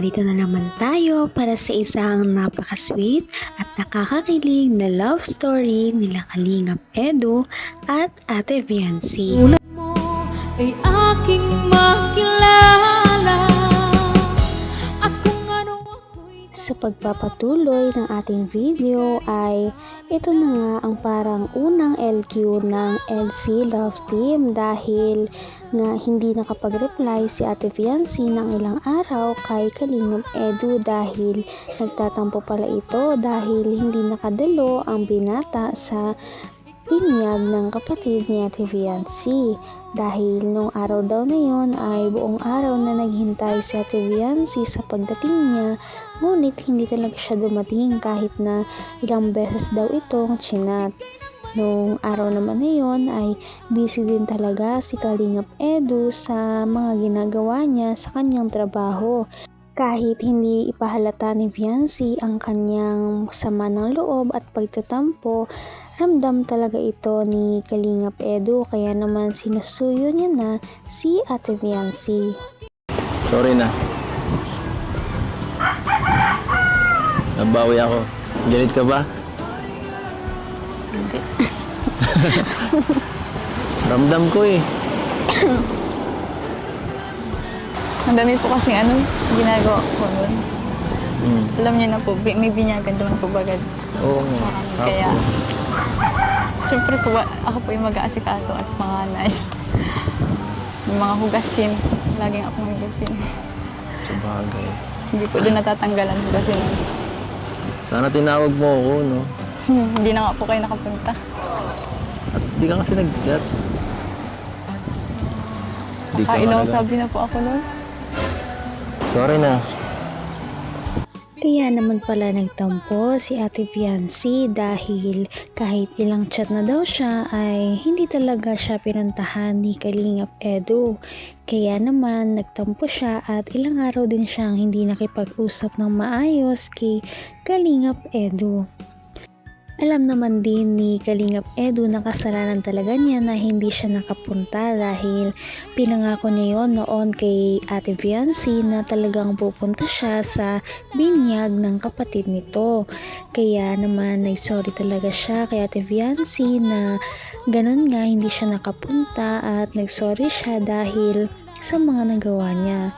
narito na naman tayo para sa isang napaka-sweet at nakakakilig na love story nila Kalingap Edu at Ate Viancy. Tulad mo ay aking makilala at kung ano ako'y Sa pagpapatuloy ng ating video ay ito na nga ang parang unang LQ ng LC Love Team dahil nga hindi nakapag-reply si Ate Viancy ng ilang araw kay Kalingap Edu dahil nagtatampo pala ito dahil hindi nakadalo ang binata sa binyag ng kapatid ni Ate Viancy. Dahil nung araw daw na yon ay buong araw na naghintay si Ate Viancy sa pagdating niya, ngunit hindi talaga siya dumating kahit na ilang beses daw itong chinat. Nung araw naman na yon ay busy din talaga si Kalingap Edu sa mga ginagawa niya sa kanyang trabaho. Kahit hindi ipahalata ni Viancy ang kanyang sama ng loob at pagtatampo, ramdam talaga ito ni Kalingap Edu kaya naman sinusuyo niya na si Ate Viancy. Sorry na. Nabawi ako. Galit ka ba? Hindi. Ramdam ko eh. Ang dami po kasing ginagawa ko nun. Alam niyo na po, may binyagan naman po bagad Oo sa nga. amin. Kaya, syempre po, ako po yung mag-aasikaso at panganay. Yung mga hugasin, laging ako hugasin. Sabagay. Hindi po din natatanggalan hugasin. Sana tinawag mo ako, no? Hindi na nga po kayo nakapunta. At di ka kasi nag-chat. Di ka Kailang talaga. sabi na po ako nun. Sorry na. Kaya naman pala nagtampo si Ate Viancy dahil kahit ilang chat na daw siya ay hindi talaga siya pinuntahan ni Kalingap Edu. Kaya naman nagtampo siya at ilang araw din siyang hindi nakipag-usap ng maayos kay Kalingap Edu. Alam naman din ni Kalingap Edu na kasalanan talaga niya na hindi siya nakapunta dahil pinangako niya yon noon kay Ate Viancy na talagang pupunta siya sa binyag ng kapatid nito. Kaya naman nagsorry talaga siya kay Ate Viancy na ganun nga hindi siya nakapunta at nagsorry siya dahil sa mga nagawa niya.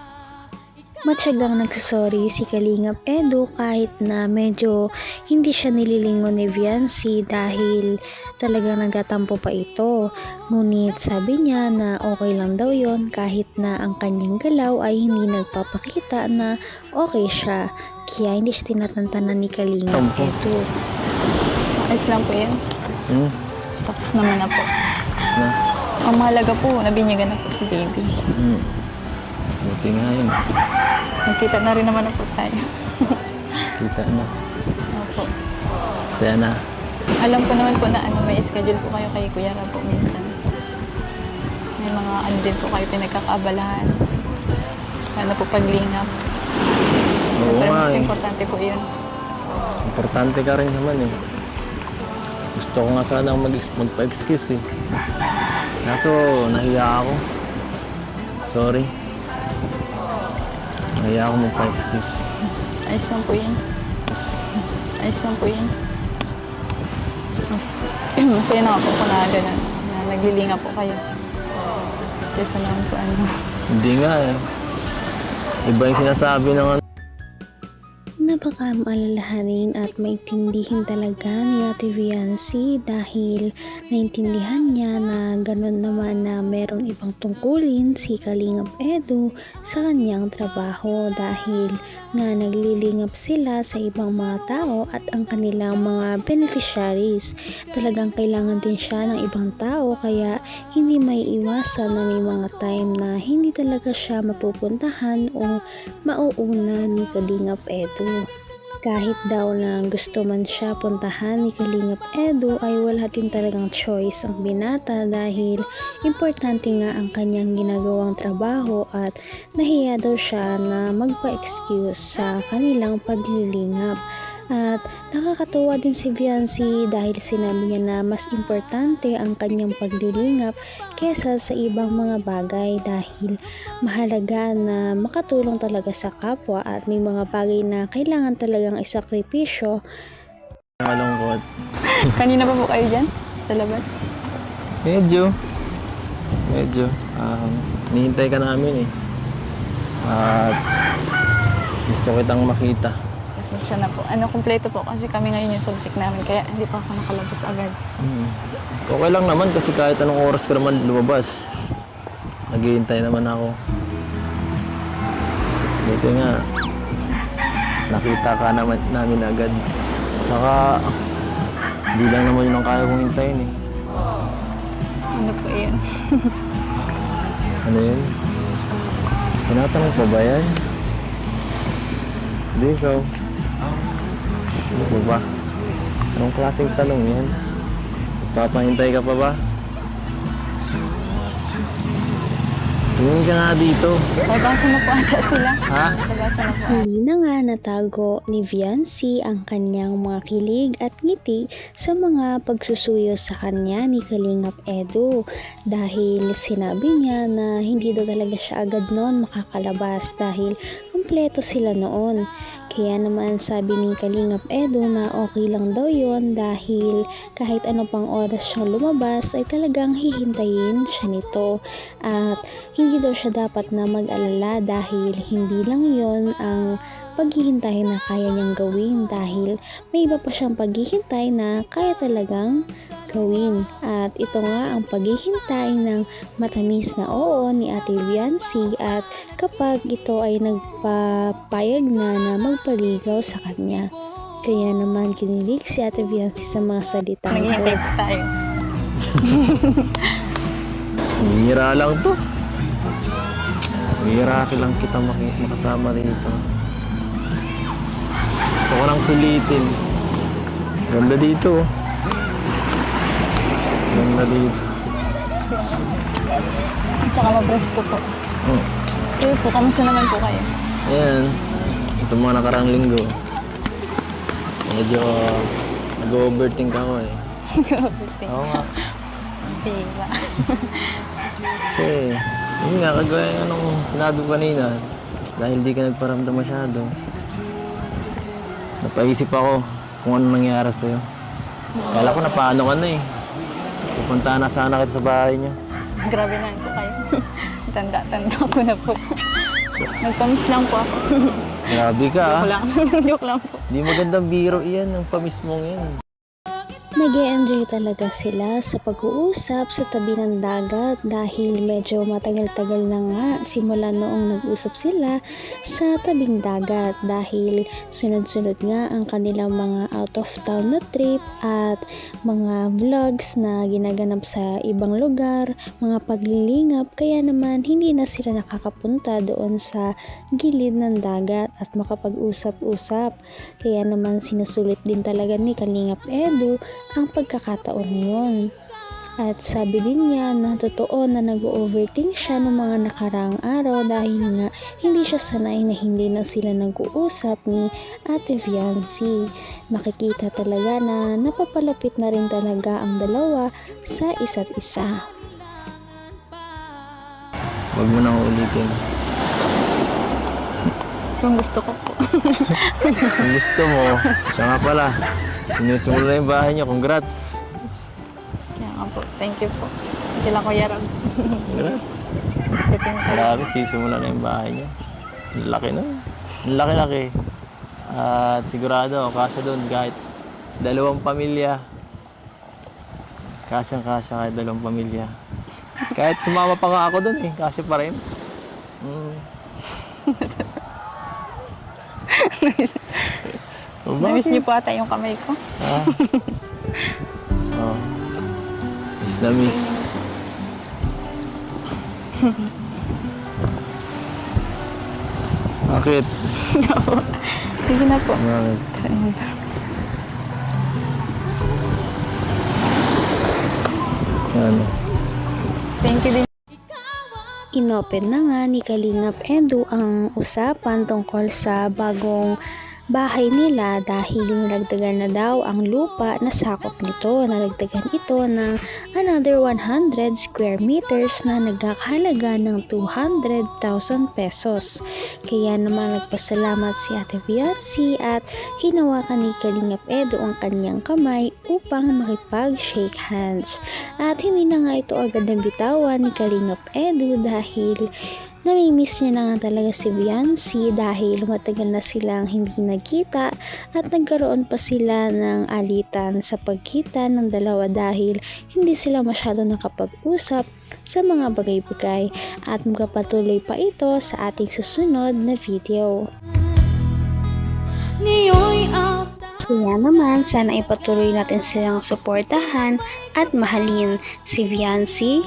Matyagang nagsasorry si Kalingap Edu kahit na medyo hindi siya nililingon ni Viancy dahil talagang nagtatampo pa ito. Ngunit sabi niya na okay lang daw yon kahit na ang kanyang galaw ay hindi nagpapakita na okay siya. Kaya hindi siya tinatantanan ni Kalingap Edu. Ayos lang po yan. Tapos naman na po. Na. Ang mahalaga po, nabinyagan na po si baby. Buti nga yun. Nakita na rin naman na po tayo. Kita na. Opo. Saya na. Alam ko naman po na may schedule po kayo kay Kuya Rab po minsan. May mga din po kayo pinagkakaabalahan. Ano po paglingap. Oo Mas nga eh. importante po yun. Importante ka rin naman eh. Gusto ko nga sanang magpa-excuse eh. Kaso nahiya ako. Sorry. Nahiya ako magpa-excuse. Ayos lang po yun. Ayos lang po yun. Masaya na po na gano'n. Na naglilinga po kayo. Kesa naman po Hindi nga eh. Iba yung sinasabi ng Napaka-alalahanin at maintindihin talaga ni Ate Viancy dahil naintindihan niya na gano'n naman na merong ibang tungkulin si Kalingap Edu sa kanyang trabaho dahil nga naglilingap sila sa ibang mga tao at ang kanilang mga beneficiaries. Talagang kailangan din siya ng ibang tao kaya hindi may iwasan na may mga time na hindi talaga siya mapupuntahan o mauuna ni Kalingap Edu. Kahit daw na gusto man siya puntahan ni Kalingap Edu ay wala din talagang choice ang binata dahil importante nga ang kanyang ginagawang trabaho at nahiya daw siya na magpa-excuse sa kanilang paglilingap. At nakakatuwa din si Viancy dahil sinabi niya na mas importante ang kanyang paglilingap kesa sa ibang mga bagay dahil mahalaga na makatulong talaga sa kapwa at may mga bagay na kailangan talagang isakripisyo. Malungkot. Kanina pa po kayo dyan? Sa labas? Medyo. Nihintay ka namin eh. At gusto kitang makita. Pasensya na po. Kumpleto po kasi kami ngayon yung sultik namin kaya hindi pa ako nakalabas agad. Okay lang naman kasi kahit anong oras ko naman lumabas. Naghihintay naman ako. Dito nga, nakita ka naman namin agad. Saka, hindi lang naman yun ang kaya kong hintayin eh. Ano po yun? Ano yun? Tinatanong pa ba yan? Hindi ikaw. Ano po ba? Anong klaseng tanong yan? Papahintay ka pa ba? Tingin ka nga dito. Babasa na po ata sila. Ha? Babasa na po. Hindi na nga natago ni Viancy ang kanyang mga kilig at ngiti sa mga pagsusuyo sa kanya ni Kalingap Edu dahil sinabi niya na hindi daw talaga siya agad noon makakalabas dahil kumpleto sila noon. Kaya naman sabi ni Kalingap Edu na okay lang daw yon dahil kahit ano pang oras siyang lumabas ay talagang hihintayin siya nito at hindi daw siya dapat na mag-alala dahil hindi lang yon ang paghihintay na kaya niyang gawin dahil may iba pa siyang paghihintay na kaya talagang gawin. At ito nga ang paghihintay ng matamis na oo ni Ate Viancy at kapag ito ay nagpapayag na magpaligaw sa kanya. Kaya naman kinilig si Ate Viancy sa mga salita Naghihintay po tayo. Hira lang to. Hira lang kita makasama rito. Gusto ko lang sulitin. Ganda dito. Ganda dito. Tsaka mabres ko po. Kayo po, kamusta naman po kayo? Ayan. Ito mga nakarang linggo. Medyo nag-overthink ako eh. Overthink. Oo nga. Diba? Kasi, yun nga, kagaya nga nung sinabi ko kanina, dahil di ka nagparamdam masyado, napaisip ako kung ano nangyari sa'yo. Kala ko na paano ka na eh. Pupunta na sana kita sa bahay niya. Grabe na po kayo. Tanda ko na po. Nagpamiss lang po ako. Grabe ka Joke ah. lang. Joke lang po. Di magandang biro iyan, ang pamismong yan. Nag-e-enjoy talaga sila sa pag-uusap sa tabi ng dagat dahil medyo matagal-tagal na nga simula noong nag-usap sila sa tabing dagat dahil sunod-sunod nga ang kanilang mga out of town na trip at mga vlogs na ginaganap sa ibang lugar, mga paglilingap kaya naman hindi na sila nakakapunta doon sa gilid ng dagat at makapag-usap-usap. Kaya naman sinusulit din talaga ni Kalingap Edu ang pagkakataon niyon. At sabi din niya na totoo na nag-overthink siya ng mga nakaraang araw dahil nga hindi siya sanay na hindi na sila nag-uusap ni Ate Viancy. Makikita talaga na napapalapit na rin talaga ang dalawa sa isa't isa. Huwag mo nang ulitin. Kung gusto ko po. Kung gusto mo, siya nga pala. Sinusimula na yung bahay niyo. Congrats. Kaya nga po. Thank you po. Kila Kuya Rob. Congrats. Sa team ko. Grabe, sisimula na yung bahay niyo. Ang laki na. Ang laki-laki. At sigurado, kasya doon kahit dalawang pamilya. Kasyang-kasya kahit dalawang pamilya. Kahit sumama pa nga ako doon eh, kasya pa rin. Namiss niyo po ata yung kamay ko. Ha? Oh. Miss na miss. Bakit? Sige na po. Bakit? Ano? Thank you din. Inopen na nga ni Kalingap Edu ang usapan tungkol sa bagong bahay nila dahil nalagdagan na daw ang lupa na sakop nito. Nalagdagan ito ng another 100 square meters na nagkakahalaga ng 200,000 pesos. Kaya naman nagpasalamat si Ate Fiancy at hinawakan ni Kalingap Edo ang kanyang kamay upang makipag-shake hands. At hindi na nga ito agad nabitawan ni Kalingap Edo dahil namimiss niya na nga talaga si Fiancy dahil matagal na silang hindi nagkita at nagkaroon pa sila ng alitan sa pagkita ng dalawa dahil hindi sila masyado nakapag-usap sa mga bagay-bagay at magpapatuloy pa ito sa ating susunod na video. Ngayon'y apta Kaya naman sana ipatuloy natin silang suportahan at mahalin si Fiancy,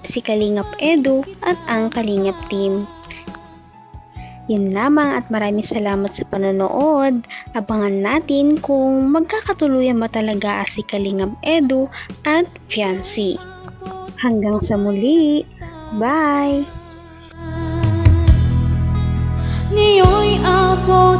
si Kalingap Edo at ang Kalingap team. Yun lamang at maraming salamat sa panonood. Abangan natin kung magkakatuluyan ba talaga si Kalingap Edo at Fiancy. Hanggang sa muli. Bye! ngayon'y abot